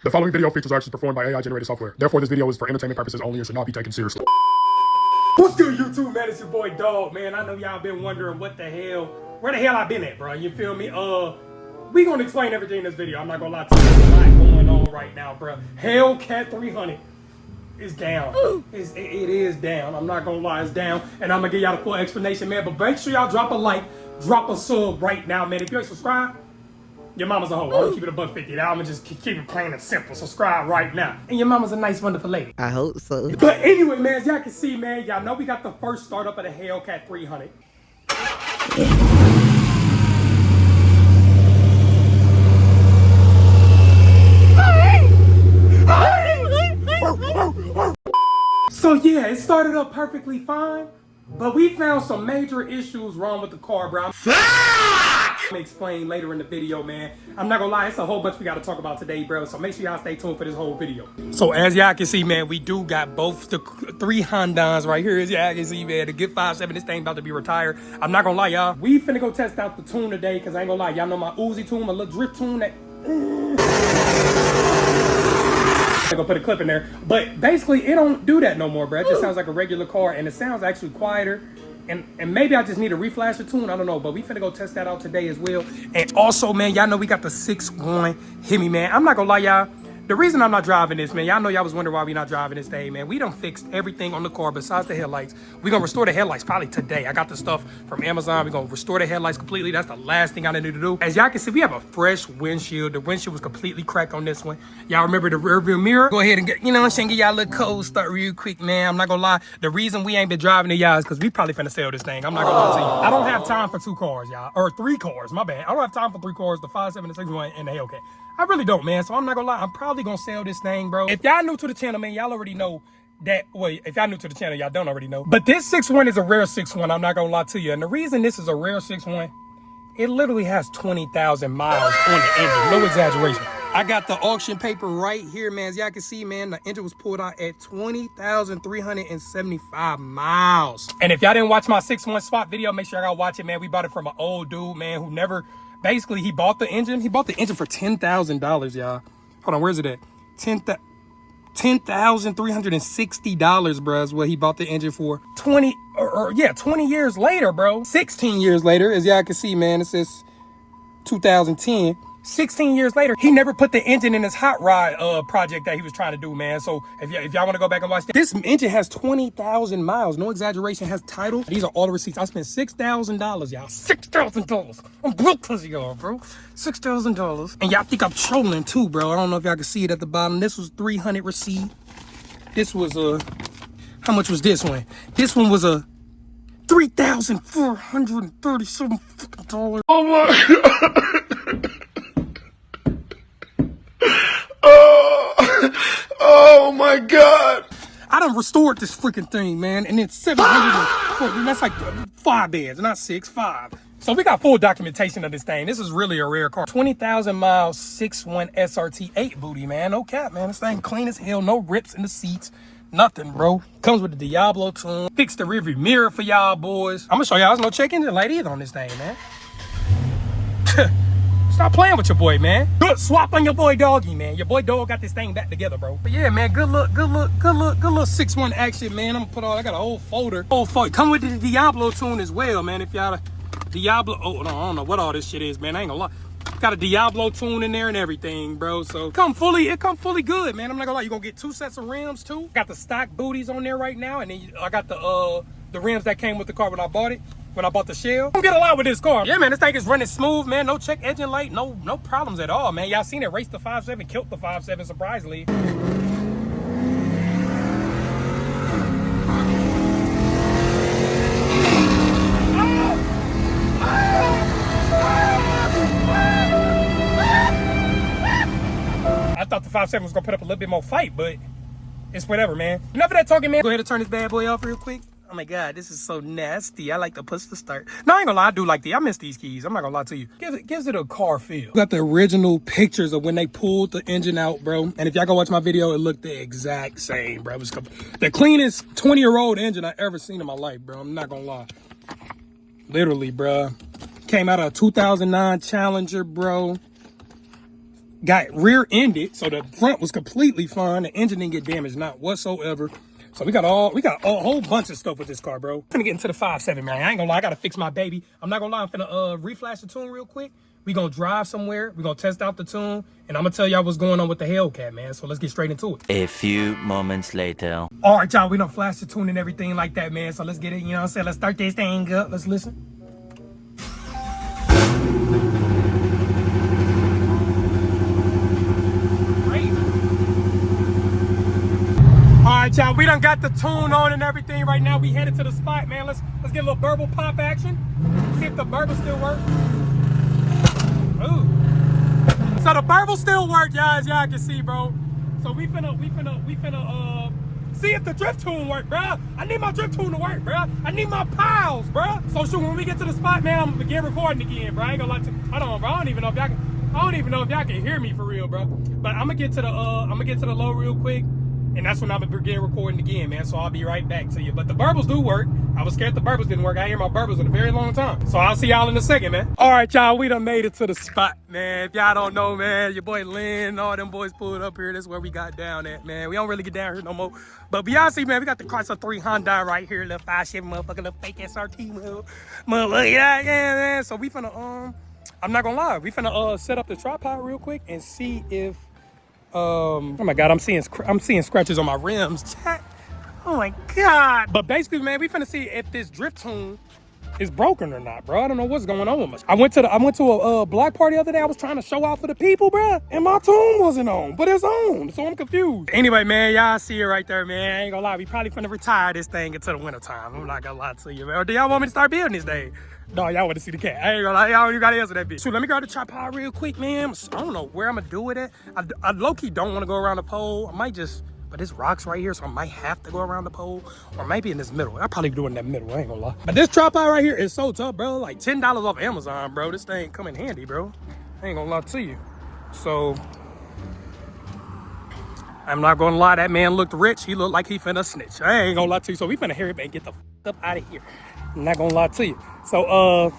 The following video features are actually performed by AI-generated software. Therefore, this video is for entertainment purposes only and should not be taken seriously. What's good, YouTube, man? It's your boy, Dog, man. I know y'all been wondering where the hell I been at, bro. You feel me? We gonna explain everything in this video. I'm not gonna lie to you. There's a lot going on right now, bro. Hellcat 300 is down. It is down. I'm not gonna lie, it's down. And I'm gonna give y'all the full explanation, man. But make sure y'all drop a like, drop a sub right now, man. If you ain't subscribed, your mama's a hoe. I'm gonna keep it $1.50. I'm gonna just keep it plain and simple. Subscribe right now. And your mama's a nice, wonderful lady. I hope so. But anyway, man, as y'all can see, man, y'all know we got the first startup of the Hellcat 300. So yeah, it started up perfectly fine, but we found some major issues wrong with the car, bro. I'm gonna explain later in the video, man. I'm not gonna lie, it's a whole bunch we gotta talk about today, bro. So make sure y'all stay tuned for this whole video. So as y'all can see, man, we do got both the three Hondas right here. As y'all can see, man, the good 5.7, this thing about to be retired. I'm not gonna lie, y'all. We finna go test out the tune today, cause I ain't gonna lie, y'all know my Uzi tune, my little drift tune that. I'm gonna put a clip in there, but basically it don't do that no more, bro. It just sounds like a regular car, and it sounds actually quieter. And maybe I just need a reflasher tune, I don't know, but we finna go test that out today as well. And also, man, y'all know we got the 6.1 Hemi, man. I'm not gonna lie, y'all. The reason I'm not driving this, man, y'all know y'all was wondering why we not driving this day, man. We done fixed everything on the car besides the headlights. We gonna restore the headlights probably today. I got the stuff from Amazon. We gonna restore the headlights completely. That's the last thing I need to do. As y'all can see, we have a fresh windshield. The windshield was completely cracked on this one. Y'all remember the rear view mirror? Go ahead and get, you know what I'm saying, give y'all a little cold start real quick, man. I'm not gonna lie. The reason we ain't been driving it, y'all, is because we probably finna sell this thing. I'm not gonna lie to you. I don't have time for 2 cars, y'all. Or 3 cars, my bad. I don't have time for 3 cars, the 5.7, the 6.1, and the Hellcat. I really don't, man. So I'm not gonna lie. I'm probably gonna sell this thing, bro. If y'all new to the channel, man, y'all already know that. Well, if y'all new to the channel, y'all don't already know. But this 6.1 is a rare 6.1. I'm not gonna lie to you. And the reason this is a rare 6.1, it literally has 20,000 miles on the engine. No exaggeration. I got the auction paper right here, man. As y'all can see, man, the engine was pulled out at 20,375 miles. And if y'all didn't watch my 6.1 swap video, make sure y'all watch it, man. We bought it from an old dude, man, who never. Basically, he bought the engine. He bought the engine for $10,000, y'all. Hold on, where's it at? $10,360, bro, is what he bought the engine for. 20 years later, bro. 16 years later, as y'all can see, man, it says 2010. 16 years later, he never put the engine in his hot rod project that he was trying to do, man. So if y'all want to go back and watch that, this engine has 20,000 miles. No exaggeration. Has title. These are all the receipts. I spent $6,000, y'all. $6,000. I'm broke because of y'all, bro. $6,000. And y'all think I'm trolling too, bro. I don't know if y'all can see it at the bottom. This was 300 receipt. This was how much was this one? This one was a $3,437 fucking dollars. Oh my God. Oh my God. I done restored this freaking thing, man. And it's 740. That's like 5 beds, not 6, 5. So we got full documentation of this thing. This is really a rare car. 20,000 miles, 6.1 SRT 8 booty, man. No cap, man. This thing clean as hell. No rips in the seats. Nothing, bro. Comes with the Diablo tune. Fix the rearview mirror for y'all boys. I'm gonna show y'all there's no check engine light either on this thing, man. Stop playing with your boy, man. Good swap on your boy Doggy, man. Your boy Dog got this thing back together, bro. But yeah, man, good look 6.1 action, man. I'm gonna put all, I got a whole folder. Come with the Diablo tune as well, man. If y'all Diablo, no, I don't know what all this shit is, man. I ain't gonna lie. Got a Diablo tune in there and everything, bro. So it come fully good, man. I'm not gonna lie. You're gonna get 2 sets of rims too. Got the stock booties on there right now, and then I got the rims that came with the car when I bought it. When I bought the shell. Don't get a lot with this car. Yeah, man, this thing is running smooth, man. No check engine light, no problems at all, man. Y'all seen it race the 5.7, killed the 5.7, surprisingly. I thought the 5.7 was gonna put up a little bit more fight, but it's whatever, man. Enough of that talking, man. Go ahead and turn this bad boy off real quick. Oh my God, this is so nasty. I like to push the start. No, I ain't gonna lie, I do like these. I miss these keys. I'm not gonna lie to you. Gives it a car feel. Got the original pictures of when they pulled the engine out, bro. And if y'all go watch my video, it looked the exact same, bro. It was the cleanest 20-year-old engine I ever seen in my life, bro. I'm not gonna lie. Literally, bro. Came out of a 2009 Challenger, bro. got rear-ended, so the front was completely fine. The engine didn't get damaged, not whatsoever. So we got a whole bunch of stuff with this car, bro. I'm finna get into the 5.7, man. I ain't gonna lie, I gotta fix my baby. I'm not gonna lie, I'm finna reflash the tune real quick. We gonna drive somewhere, we gonna test out the tune, and I'm gonna tell y'all what's going on with the Hellcat, man. So let's get straight into it. A few moments later. All right, y'all, we done flashed the tune and everything like that, man. So let's get it, you know what I'm saying? Let's start this thing up. Let's listen. All right, y'all, we done got the tune on and everything. Right now, we headed to the spot, man. Let's get a little burble pop action. See if the burble still works. Ooh. So the burble still work, y'all, as y'all can see, bro. So we finna see if the drift tune work, bro. I need my drift tune to work, bro. I need my piles, bro. So shoot, when we get to the spot, man, I'm gonna begin recording again, bro. I ain't gonna lie to you. Hold on, bro. I don't even know if y'all can hear me for real, bro. But I'm gonna get to the low real quick. And that's when I'm gonna begin recording again, man. So I'll be right back to you. But the burbles do work. I was scared the burbles didn't work. I hear my burbles in a very long time. So I'll see y'all in a second, man. All right, y'all, we done made it to the spot, man. If y'all don't know, man, your boy Lynn, all them boys pulled up here. This is where we got down at, man. We don't really get down here no more. But y'all see, man, we got the Chrysler 3 Honda right here. Little 5.7 motherfucker, little fake SRT motherfucker. Yeah, man. So we finna, I'm not gonna lie. We finna set up the tripod real quick and see if, oh my god, I'm seeing scratches on my rims, chat. Oh my god. But basically, man, we finna see if this drift tune is broken or not, bro. I don't know what's going on with us. I went to a block party the other day. I was trying to show out for the people, bro, and my tune wasn't on, but it's on, so I'm confused. Anyway, man, y'all see it right there, man. I ain't gonna lie, we probably finna retire this thing until the winter time. I'm not gonna lie to you, man. Or do y'all want me to start building this thing? No, y'all want to see the cat. I ain't gonna lie, y'all, you gotta answer that bitch. So let me grab the tripod real quick, man. I don't know where I'm gonna do it at. I low-key don't want to go around the pole. I might just, but there's rocks right here, so I might have to go around the pole, or maybe in this middle. I'll probably do it in that middle, I ain't gonna lie. But this tripod right here is so tough, bro. Like $10 off Amazon, bro. This thing come in handy, bro. I ain't gonna lie to you. So I'm not gonna lie, that man looked rich. He looked like he finna snitch. I ain't gonna lie to you. So we finna hurry up and get the fuck up out of here. I'm not gonna lie to you. So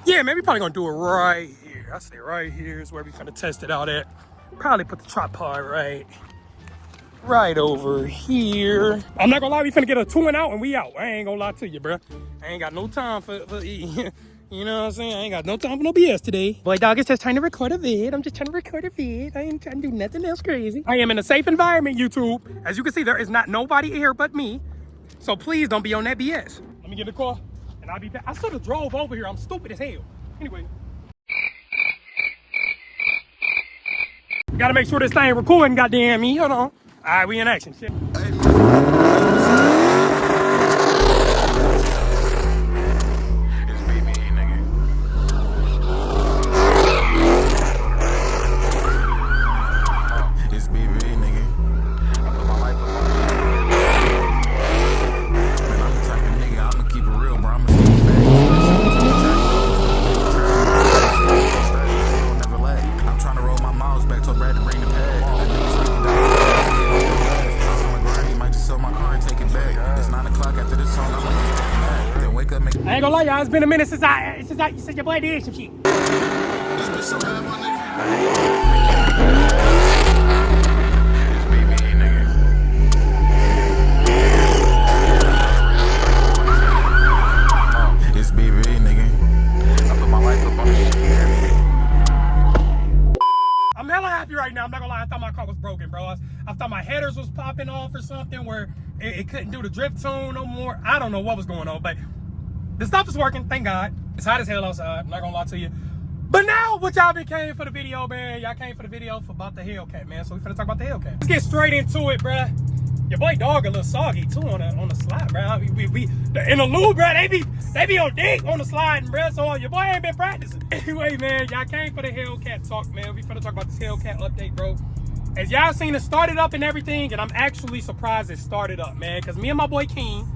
yeah, man, we probably gonna do it right here. I say right here is where we finna test it out at. Probably put the tripod right over here. I'm not gonna lie, we finna get a tune out and we out. I ain't gonna lie to you, bro. I ain't got no time for you know what I'm saying? I ain't got no time for no BS today. Boy, dog, it's just trying to record a vid. I'm just trying to record a vid. I ain't trying to do nothing else crazy. I am in a safe environment, YouTube. As you can see, there is not nobody here but me. So please don't be on that BS. Let me get the car and I'll be back. I should have drove over here. I'm stupid as hell. Anyway. Gotta make sure this thing recording, goddamn me. Hold on. All right, we in action. Shit. I ain't gonna lie, y'all. It's been a minute since your boy did some shit. It's BB, nigga. I put my life up on this shit. I'm hella happy right now. I'm not gonna lie. I thought my car was broken, bro. I thought my headers was popping off or something where it couldn't do the drift tune no more. I don't know what was going on, but the stuff is working, thank God. It's hot as hell outside, I'm not gonna lie to you. But now, what y'all been came for the video, man. Y'all came for the video about the Hellcat, man. So we finna talk about the Hellcat. Let's get straight into it, bruh. Your boy dog a little soggy too on the slide, bruh. We in the lube, bruh. They be on dick on the sliding, bruh. So your boy ain't been practicing. Anyway, man, y'all came for the Hellcat talk, man. We finna talk about this Hellcat update, bro. As y'all seen, it started up and everything, and I'm actually surprised it started up, man. Cause me and my boy King,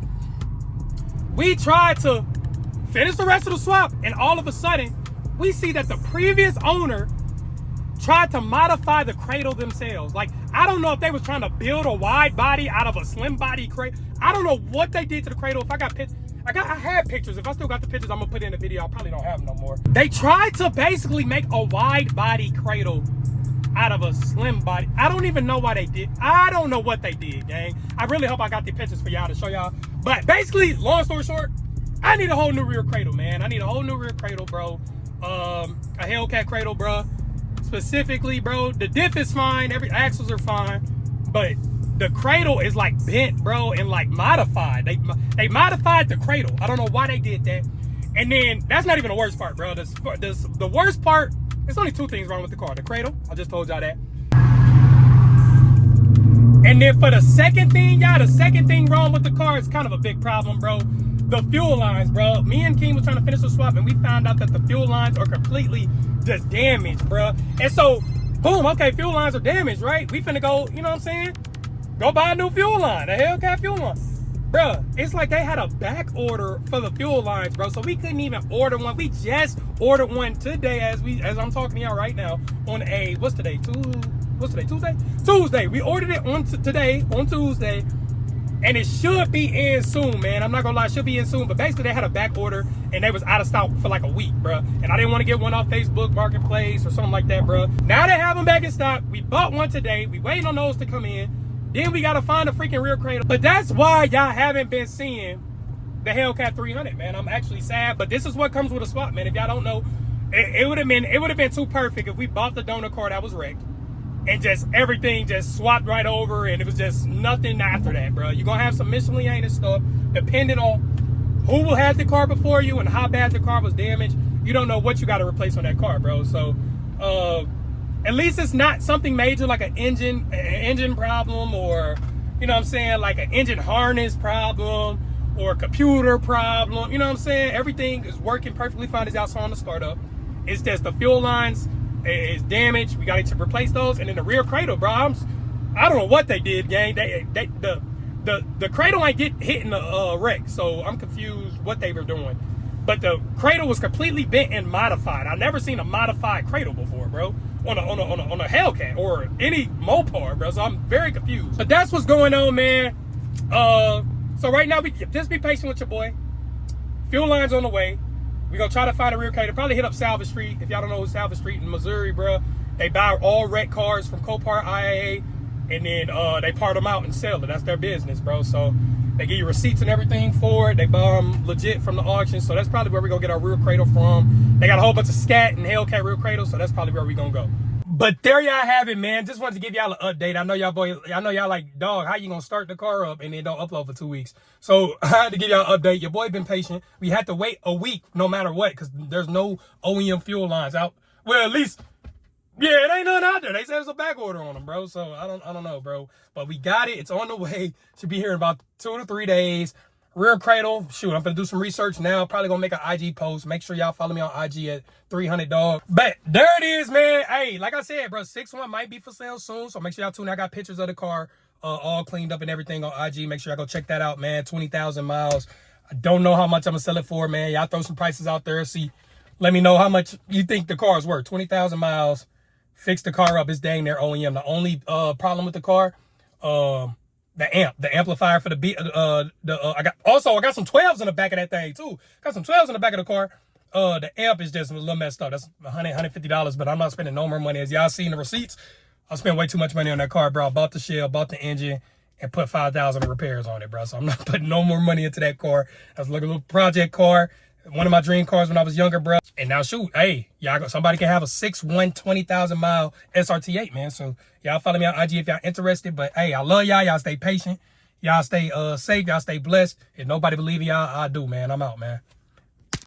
we tried to finish the rest of the swap, and all of a sudden, we see that the previous owner tried to modify the cradle themselves. Like, I don't know if they was trying to build a wide body out of a slim body cradle. I don't know what they did to the cradle. If I got pissed, I had pictures. If I still got the pictures, I'm gonna put in the video. I probably don't have them no more. They tried to basically make a wide body cradle out of a slim body. I don't even know why they did. I don't know what they did, gang. I really hope I got the pictures for y'all to show y'all. But basically, long story short, I need a whole new rear cradle, man. I need a whole new rear cradle, bro. A Hellcat cradle, bro. Specifically, bro, the diff is fine. Every axles are fine, but the cradle is like bent, bro, and like modified. They modified the cradle. I don't know why they did that. And then that's not even the worst part, bro. The worst part, there's only two things wrong with the car. The cradle, I just told y'all that. And then for the second thing, y'all, the second thing wrong with the car is kind of a big problem, bro. The fuel lines, bro. Me and King was trying to finish the swap, and we found out that the fuel lines are completely just damaged, bro. And so, boom, okay, fuel lines are damaged, right? We finna go, you know what I'm saying? Go buy a new fuel line, a Hellcat fuel line. Bruh, it's like they had a back order for the fuel lines, bro. So we couldn't even order one. We just ordered one today as I'm talking to y'all right now on a, what's today? Tuesday? Tuesday. We ordered it on today, on Tuesday. And it should be in soon, man. I'm not gonna lie, it should be in soon. But basically, they had a back order, and they was out of stock for like a week, bro. And I didn't want to get one off Facebook Marketplace or something like that, bro. Now they have them back in stock. We bought one today. We waiting on those to come in. Then we gotta find a freaking rear cradle. But that's why y'all haven't been seeing the Hellcat 300, man. I'm actually sad, but this is what comes with a swap, man. If y'all don't know, it would have been too perfect if we bought the donor car that was wrecked, and just everything just swapped right over, and it was just nothing after that, bro. You're gonna have some miscellaneous stuff depending on who will have the car before you and how bad the car was damaged. You don't know what you got to replace on that car, bro. So at least it's not something major like an engine problem, or, you know what I'm saying, like an engine harness problem or a computer problem. You know what I'm saying? Everything is working perfectly fine as y'all saw on the startup. It's just the fuel lines is damaged. We got to replace those. And then the rear cradle, bro, I don't know what they did, gang. The cradle ain't get hit in the wreck, so I'm confused what they were doing. But the cradle was completely bent and modified. I've never seen a modified cradle before, bro, on a Hellcat or any Mopar, bro. So I'm very confused. But that's what's going on, man. So right now, we just be patient with your boy. Fuel lines on the way. We gonna try to find a rear cradle. Probably hit up Salvage Street. If y'all don't know who Salvage Street in Missouri, bro, they buy all wrecked cars from COPART, IAA, and then they part them out and sell it. That's their business, bro. So they give you receipts and everything for it. They buy them legit from the auction. So that's probably where we gonna get our rear cradle from. They got a whole bunch of SCAT and Hellcat rear cradles, so that's probably where we gonna go. But there y'all have it, man. Just wanted to give y'all an update. I know y'all like, dog, how you gonna start the car up and then don't upload for 2 weeks? So I had to give y'all an update. Your boy been patient. We had to wait a week no matter what, because there's no OEM fuel lines out. Well, at least, yeah, it ain't nothing out there. They said there's a back order on them, bro. So I don't know, bro. But we got it. It's on the way. Should be here in about 2 to 3 days. Rear cradle, shoot, I'm gonna do some research now. Probably gonna make an IG post. Make sure y'all follow me on IG at 300 dog. But there it is, man. Hey, like I said, bro, 6-1 might be for sale soon. So make sure y'all tune in. I got pictures of the car all cleaned up and everything on IG. Make sure y'all go check that out, man. 20,000 miles. I don't know how much I'm gonna sell it for, man. Y'all throw some prices out there. See, let me know how much you think the car is worth. 20,000 miles. Fix the car up. It's dang near OEM. The only problem with the car, the amplifier for the beat. I got some 12s in the back of that thing too. Got some 12s in the back of the car. The amp is just a little messed up. That's $150, but I'm not spending no more money. As y'all seen the receipts, I spent way too much money on that car, bro. I bought the shell, bought the engine, and put 5,000 repairs on it, bro. So I'm not putting no more money into that car. That's like a little project car. One of my dream cars when I was younger, bro. And now, shoot, hey, y'all, somebody can have a 6'1", 20,000 mile SRT8, man. So y'all follow me on IG if y'all interested. But hey, I love y'all. Y'all stay patient. Y'all stay safe. Y'all stay blessed. If nobody believe in y'all, I do, man. I'm out, man.